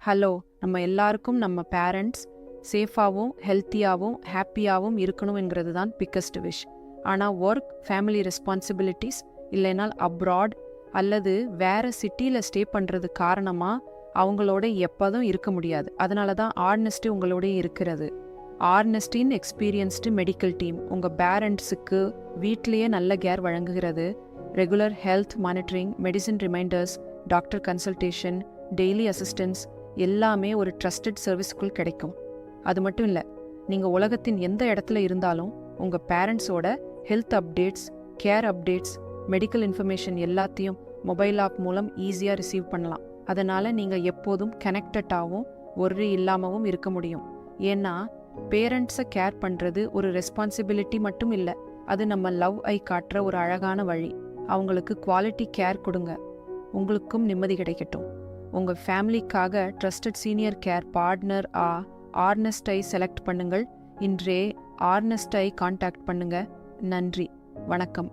Hello, நம்ம எல்லாருக்கும் நம்ம பேரண்ட்ஸ் சேஃபாகவும் ஹெல்த்தியாகவும் ஹாப்பியாகவும் இருக்கணுங்கிறது தான் பிக்கஸ்ட் விஷ். ஆனால் ஒர்க், ஃபேமிலி ரெஸ்பான்சிபிலிட்டிஸ் இல்லைனால் அப்ராட் அல்லது வேற சிட்டியில் ஸ்டே பண்ணுறது காரணமாக அவங்களோட எப்போதும் இருக்க முடியாது. அதனால தான் ஆர்னஸ்டி உங்களோட இருக்கிறது. ஆர்னஸ்டின் எக்ஸ்பீரியன்ஸ்டு மெடிக்கல் டீம் உங்கள் பேரண்ட்ஸுக்கு வீட்டிலேயே நல்ல கேர் வழங்குகிறது. Regular health monitoring, medicine reminders, doctor consultation, daily assistance எல்லாமே ஒரு ட்ரஸ்டட் சர்வீஸ்க்குள் கிடைக்கும். அது மட்டும் இல்லை, நீங்கள் உலகத்தின் எந்த இடத்துல இருந்தாலும் உங்கள் பேரண்ட்ஸோட health updates, care updates, medical information எல்லாத்தையும் மொபைல் ஆப் மூலம் ஈஸியாக ரிசீவ் பண்ணலாம். அதனால் நீங்கள் எப்போதும் கனெக்டடாகவும் ஒர்ரி இல்லாமவும் இருக்க முடியும். ஏன்னா பேரண்ட்ஸை கேர் பண்ணுறது ஒரு ரெஸ்பான்சிபிலிட்டி மட்டும் இல்லை, அது நம்ம லவ் ஐ காட்டுற ஒரு அழகான வழி. அவங்களுக்கு குவாலிட்டி கேர் கொடுங்க, உங்களுக்கும் நிம்மதி கிடைக்கட்டும். உங்கள் ஃபேமிலிக்காக ட்ரஸ்டட் சீனியர் கேர் பார்ட்னர் ஆர்னஸ்டை செலக்ட் பண்ணுங்கள். இன்றே ஆர்னஸ்டை கான்டாக்ட் பண்ணுங்க. நன்றி, வணக்கம்.